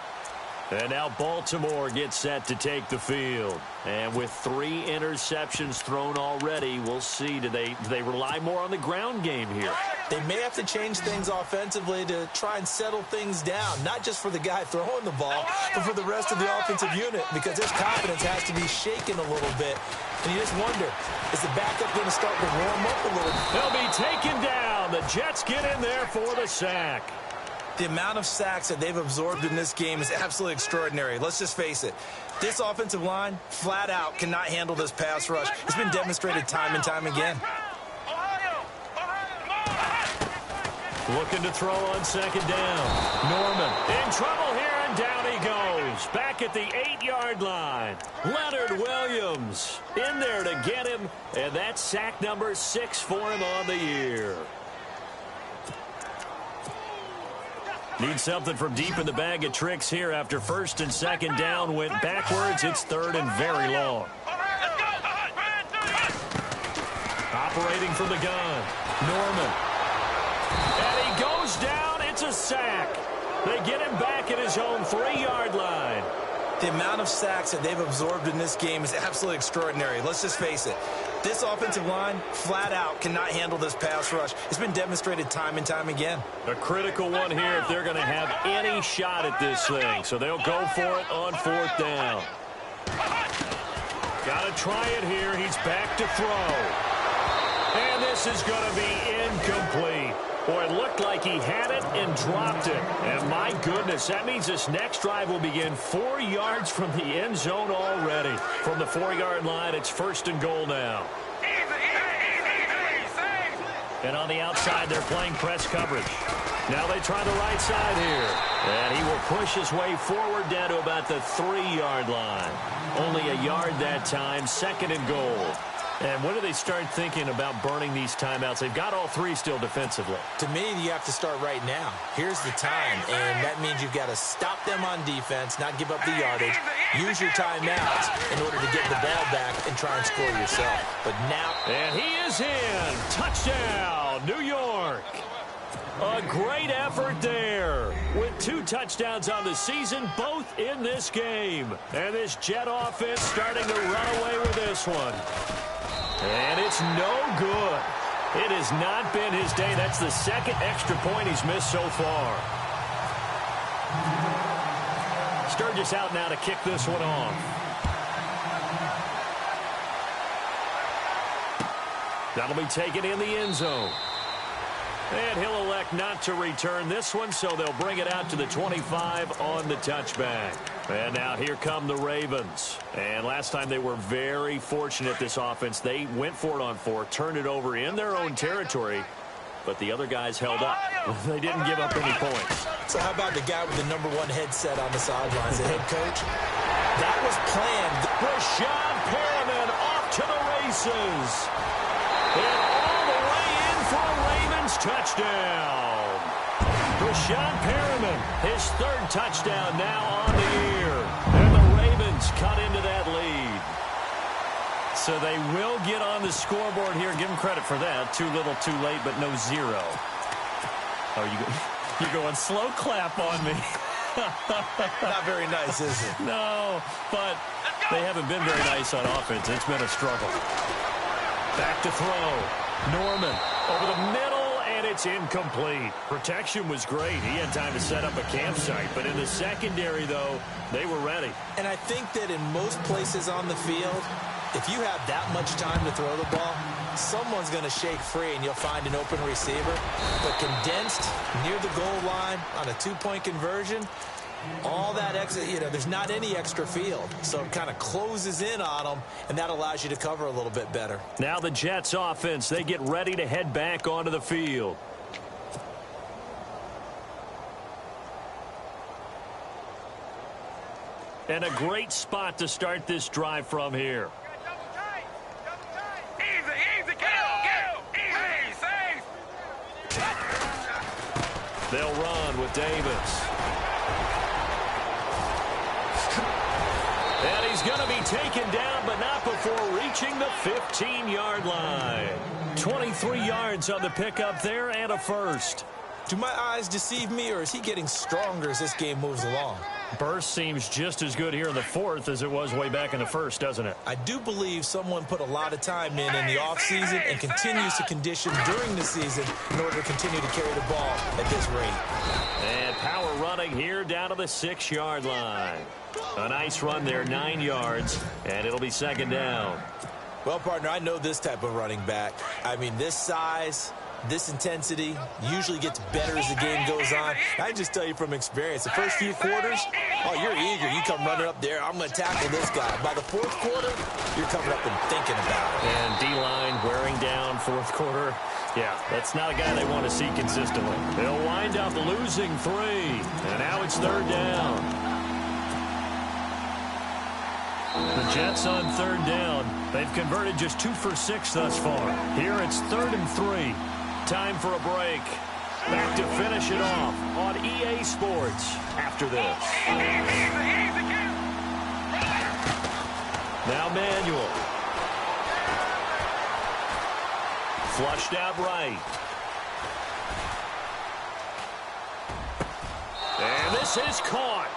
And now Baltimore gets set to take the field. And with 3 interceptions thrown already, we'll see. Do they rely more on the ground game here? They may have to change things offensively to try and settle things down, not just for the guy throwing the ball, but for the rest of the offensive unit, because his confidence has to be shaken a little bit. And you just wonder, is the backup going to start to warm up a little? They'll be taken down. The Jets get in there for the sack. The amount of sacks that they've absorbed in this game is absolutely extraordinary. Let's just face it. This offensive line, flat out, cannot handle this pass rush. It's been demonstrated time and time again. Looking to throw on 2nd down. Norman in trouble here, and down he goes. Back at the 8-yard line. Leonard Williams in there to get him, and that's sack number 6 for him on the year. Need something from deep in the bag of tricks here after 1st and 2nd down went backwards. It's 3rd and very long. Operating from the gun. Norman. And he goes down. It's a sack. They get him back at his own 3-yard line. The amount of sacks that they've absorbed in this game is absolutely extraordinary. Let's just face it. This offensive line, flat out, cannot handle this pass rush. It's been demonstrated time and time again. A critical one here if they're going to have any shot at this thing. So they'll go for it on 4th down. Got to try it here. He's back to throw. And this is going to be incomplete. Boy, it looked like he had it and dropped it. And my goodness, that means this next drive will begin 4 yards from the end zone already. From the 4-yard line, it's 1st and goal now. And on the outside, they're playing press coverage. Now they try the right side here. And he will push his way forward down to about the 3-yard line. Only a yard that time, 2nd and goal. And when do they start thinking about burning these timeouts? They've got all three still defensively. To me, you have to start right now. Here's the time, and that means you've got to stop them on defense, not give up the yardage, use your timeouts in order to get the ball back and try and score yourself. But now... And he is in. Touchdown, New York. A great effort there with 2 touchdowns on the season, both in this game. And this Jet offense starting to run away with this one. And it's no good. It has not been his day. That's the second extra point he's missed so far. Sturgis out now to kick this one off. That'll be taken in the end zone. And he'll elect not to return this one, so they'll bring it out to the 25 on the touchback. And now here come the Ravens. And last time they were very fortunate, this offense. They went for it on 4, turned it over in their own territory, but the other guys held up. They didn't give up any points. So how about the guy with the #1 headset on the sidelines, the head coach? That was planned. Rashad Perriman off to the races. And all the way in for a Ravens touchdown. Rashad Perriman, his 3rd touchdown now on the year. And the Ravens cut into that lead. So they will get on the scoreboard here. Give them credit for that. Too little, too late, but no 0. Oh, you're going slow clap on me. Not very nice, is it? No, but they haven't been very nice on offense. It's been a struggle. Back to throw. Norman over the middle, and it's incomplete. Protection was great. He had time to set up a campsite, but in the secondary, though, they were ready. And I think that in most places on the field, if you have that much time to throw the ball, someone's going to shake free and you'll find an open receiver. But condensed near the goal line on a 2-point conversion, all that extra, there's not any extra field. So it kind of closes in on them, and that allows you to cover a little bit better. Now the Jets offense, they get ready to head back onto the field. And a great spot to start this drive from here. They'll run with Davis. And he's going to be taken down, but not before reaching the 15-yard line. 23 yards on the pickup there and a first. Do my eyes deceive me, or is he getting stronger as this game moves along? Burst seems just as good here in the 4th as it was way back in the 1st, doesn't it? I do believe someone put a lot of time in the offseason and continues to condition during the season in order to continue to carry the ball at this rate. And power running here down to the 6-yard line. A nice run there, 9 yards, and it'll be 2nd down. Well, partner, I know this type of running back. I mean, this size, this intensity usually gets better as the game goes on. I just tell you from experience, the first few quarters, oh, you're eager. You come running up there, I'm going to tackle this guy. By the 4th quarter, you're coming up and thinking about it. And D-line wearing down 4th quarter. Yeah, that's not a guy they want to see consistently. They'll wind up losing 3, and now it's 3rd down. The Jets on 3rd down. They've converted just 2 for 6 thus far. Here it's 3rd and 3. Time for a break. Back to finish it off on EA Sports after this. Now Manuel. Flushed out right. And this is caught.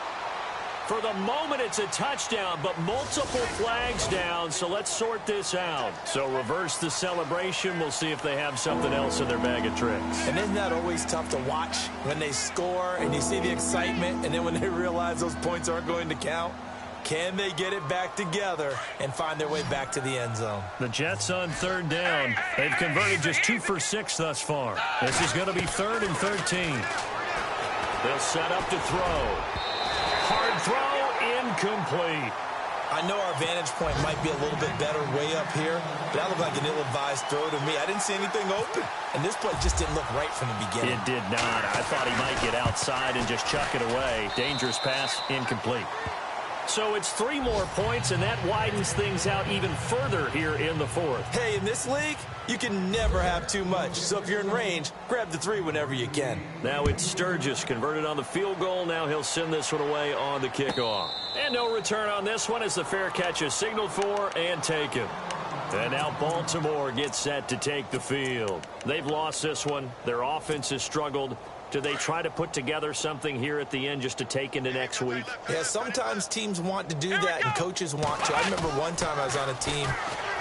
For the moment, it's a touchdown, but multiple flags down, so let's sort this out. So reverse the celebration. We'll see if they have something else in their bag of tricks. And isn't that always tough to watch when they score and you see the excitement, and then when they realize those points aren't going to count? Can they get it back together and find their way back to the end zone? The Jets on 3rd down. They've converted just 2 for 6 thus far. This is going to be 3rd and 13. They'll set up to throw. Hard throw, incomplete. I know our vantage point might be a little bit better way up here, but that looked like an ill-advised throw to me. I didn't see anything open, and this play just didn't look right from the beginning. It did not. I thought he might get outside and just chuck it away. Dangerous pass, incomplete. So it's 3 more points, and that widens things out even further here in the fourth. Hey, in this league, you can never have too much. So if you're in range, grab the 3 whenever you can. Now it's Sturgis converted on the field goal. Now he'll send this one away on the kickoff. And no return on this one as the fair catch is signaled for and taken. And now Baltimore gets set to take the field. They've lost this one. Their offense has struggled. Do they try to put together something here at the end just to take into next week? Yeah, sometimes teams want to do that and coaches want to. I remember one time I was on a team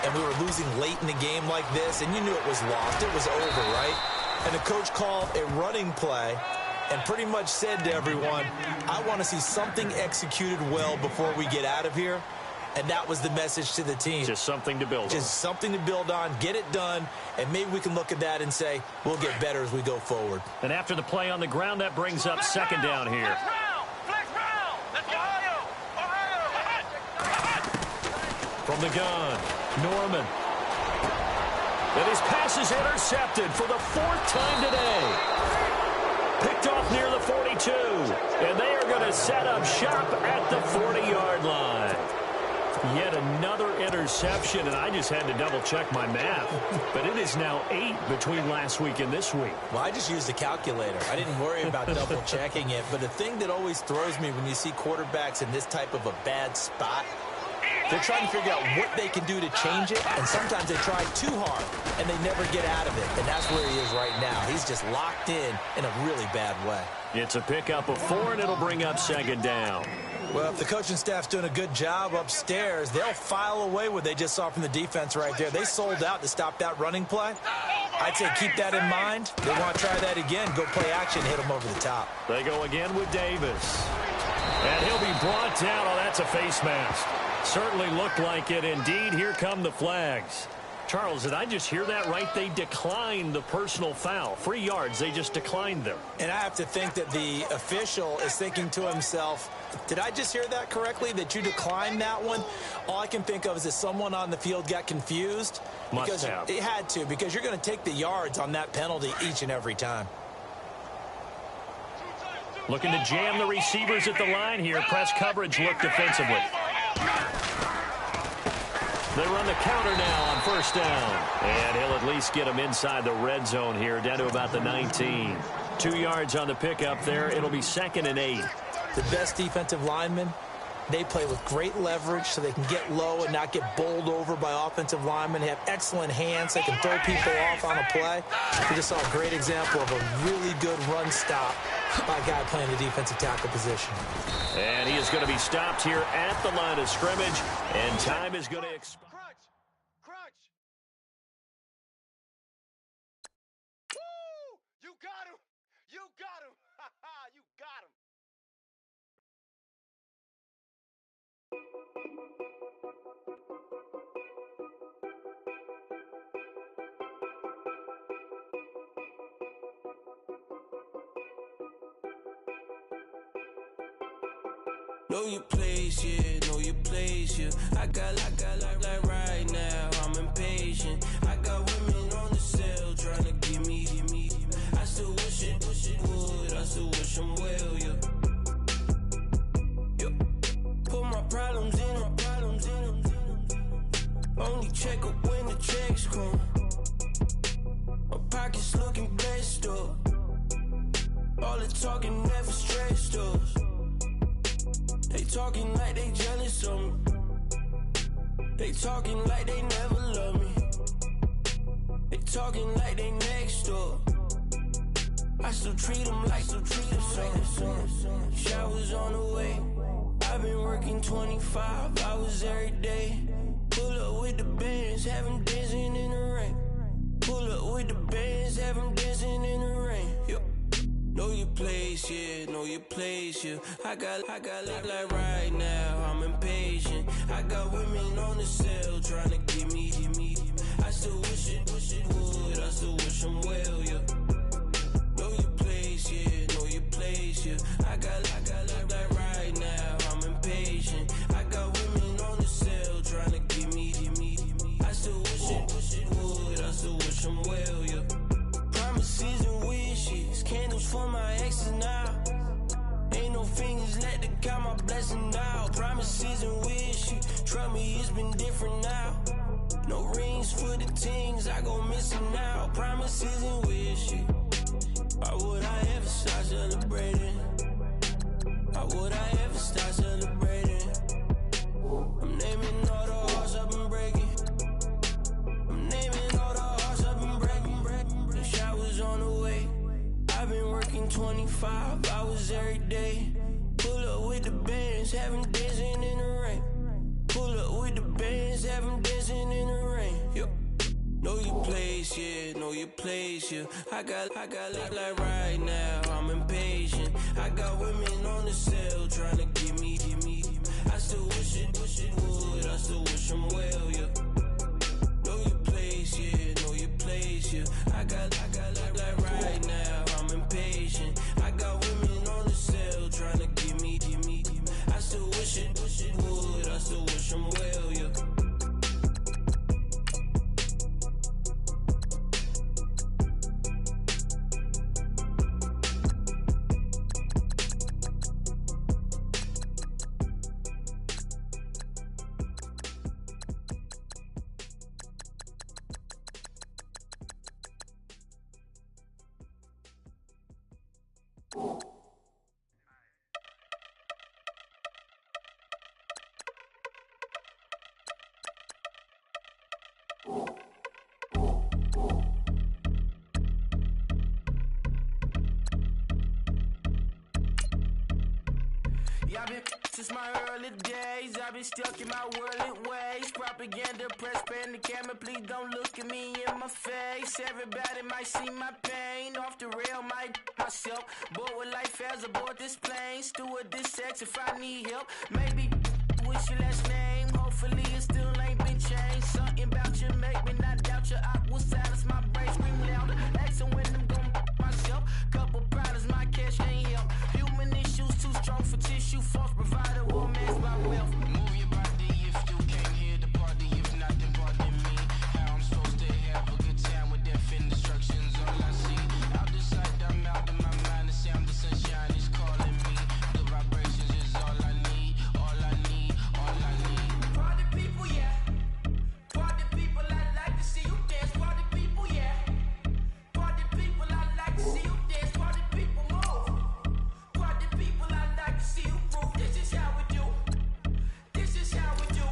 and we were losing late in the game like this, and you knew it was lost. It was over, right? And the coach called a running play and pretty much said to everyone, I want to see something executed well before we get out of here. And that was the message to the team. Just something to build on. Just something to build on, get it done, and maybe we can look at that and say, we'll get better as we go forward. And after the play on the ground, that brings up second down here. From the gun, Norman. And his pass is intercepted for the 4th time today. Picked off near the 42. And they are going to set up shop at the 40-yard line. Yet another interception, and I just had to double-check my math. But it is now 8 between last week and this week. Well, I just used a calculator. I didn't worry about double-checking it. But the thing that always throws me when you see quarterbacks in this type of a bad spot, they're trying to figure out what they can do to change it, and sometimes they try too hard, and they never get out of it. And that's where he is right now. He's just locked in a really bad way. It's a pickup of 4, and it'll bring up second down. Well, if the coaching staff's doing a good job upstairs, they'll file away what they just saw from the defense right there. They sold out to stop that running play. I'd say keep that in mind. They want to try that again. Go play action, hit them over the top. They go again with Davis. And he'll be brought down. Oh, that's a face mask. Certainly looked like it. Indeed, here come the flags. Charles, did I just hear that right? They declined the personal foul. 3 yards, they just declined them. And I have to think that the official is thinking to himself, did I just hear that correctly, that you declined that one? All I can think of is that someone on the field got confused. Must have. It had to, because you're going to take the yards on that penalty each and every time. Looking to jam the receivers at the line here. Press coverage look defensively. They run the counter now on first down. And he'll at least get them inside the red zone here, down to about the 19. 2 yards on the pickup there. It'll be 2nd and 8. The best defensive linemen, they play with great leverage so they can get low and not get bowled over by offensive linemen. They have excellent hands. They can throw people off on a play. We just saw a great example of a really good run stop by a guy playing the defensive tackle position. And he is going to be stopped here at the line of scrimmage, and time is going to expire. Crunch! Woo! You got him! You got him! Ha ha! You got him! Know your place, yeah, know your place, yeah. I got like right now, I'm impatient. I got women on the cell trying to give me. I still wish it would, I still wish them well, yeah. Put my problems in. Only check up when the checks come. My pockets looking blessed up. All the talking never stressed us. They talking like they jealous of me. They talking like they never love me. They talking like they next door. I still treat them like so. Showers on the way. I've been working 25 hours every day. Pull up with the bands, have them dancing in the rain. Pull up with the bands, have them dancing in the rain. Yo. Know your place, yeah, know your place, yeah. I got like right now, I'm impatient. I got women on the cell trying to give me. I still wish it would, I still wish them well, yeah. Know your place, yeah, know your place, yeah. I got like right now, I'm impatient. I got women on the cell trying to give me. I still wish it would, I still wish them well, yeah. Promises and wishes, candles for my exes now. Ain't no fingers, let the count my blessing now. Promises things for the things, I go missing now. Promises and wishes. Why would I ever start celebrating? Why would I ever start celebrating? I'm naming all the hearts I've been breaking. I'm naming all the hearts I've been breaking. The shower's on the way. I've been working 25 hours every day. Pull up with the bands, have them dancing in the rain. Pull up with the bands, have them dancing in the rain. Yo. Know your place, yeah, know your place, yeah. I got look like right now, I'm impatient. I got women on the cell trying to give me. I still wish it would, I still wish them well, yeah. Know your place, yeah, know your place, yeah. I got look like right now, I'm impatient. I got women on the cell trying to give me. I still wish it would, I still wish them well, yeah. Since my early days, I've been stuck in my worldly ways. Propaganda, press, pan the camera, please don't look at me in my face. Everybody might see my pain, off the rail, might myself. Bored with life as aboard this plane. Steward this sex if I need help. Maybe what's your last name? Hopefully it still ain't been changed. Something about you make me not doubt you. I will silence my brain, scream louder. Asking when I'm gon' myself. Couple problems, my cash ain't help. Human issues too strong for tissue. False provider, will mask my wealth. Move your body if you came here to party. If not, then pardon me. How I'm supposed to have a good time with them fin instructions. All I see, out the sight, I'm out of my mind. The sound of sunshine is calling me. The vibrations is all I need. All I need, all I need. Party people, yeah. Party people, I like to see you dance. Party people, yeah. Party people, I like to see you dance. Party people, move. Party people, I like to see you groove. This is how we do. This is how we do.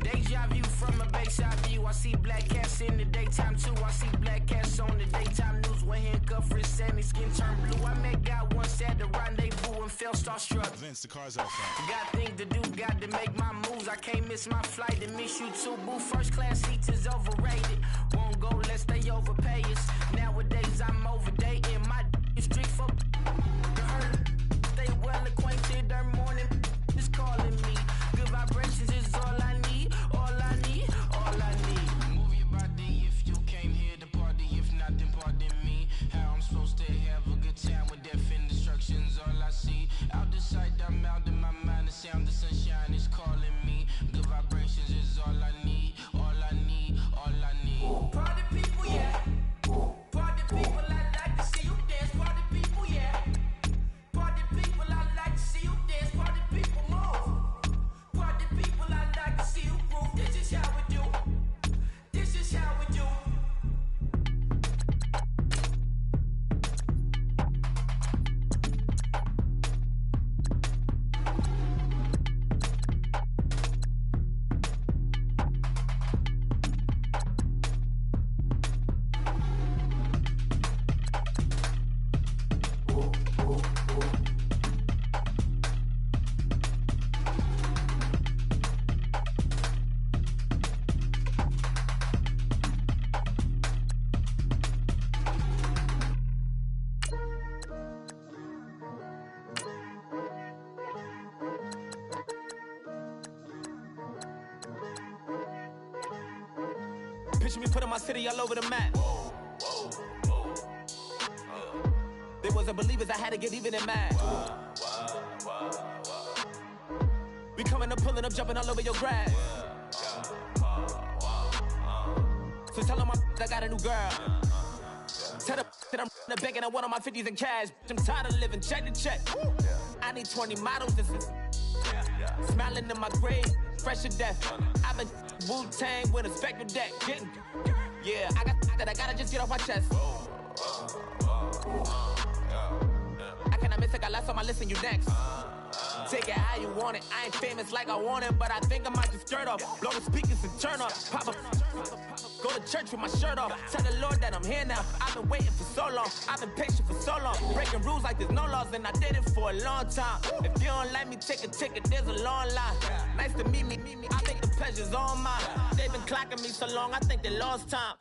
Deja vu from a bayside view. I see black cats in the daytime too. I see black cats on the daytime news. When handcuffed, wrist sandy, skin turned blue. I met God once at the rendezvous and felt starstruck. Vince, the car's outside. Got things to do, got to make my moves. I can't miss my flight and miss you too, boo. First class seats is overrated. Won't go lest they overpay us. Nowadays I'm overdating. My is strict for stay well acquainted. Their morning is calling me. Good vibrations is all I need. All I need, all I need. Move your body if you came here to party. If not, then pardon me. How I'm supposed to have a good time with death and destruction's all I see. Out the sight, I'm out of my mind. The sound of sunshine is calling me. Good vibrations is all I need. All I need, all I need. Party people, yeah. Party people, I like to see you dance. Party people, yeah. Party people, I like to see you dance. Party people, move. Party people, I like to see you groove. This is how we do. This is how we do. Picture me putting my city all over the map. They wasn't believers, I had to get even and mad. We coming up, pulling up, jumping all over your grass. So tell them I got a new girl. Tell them that I'm the bank and I want all my 50s in cash. I'm tired of living check to check. I need 20 models. This is smiling in my grave. fresh to death. I've been Wu-Tang with a spectral deck. Yeah, I gotta just get off my chest. I cannot miss it, got last on my list and you next. Take it how you want it. I ain't famous like I want it, but I think I might just skirt off. Blow the speakers and turn up. Pop up. Go to church with my shirt off. Tell the Lord that I'm here now. I've been waiting for so long. I've been patient for so long. Breaking rules like there's no laws, and I did it for a long time. If you don't like me, take a ticket. There's a long line. Nice to meet me. I think the pleasure's all mine. They've been clocking me so long, I think they lost time.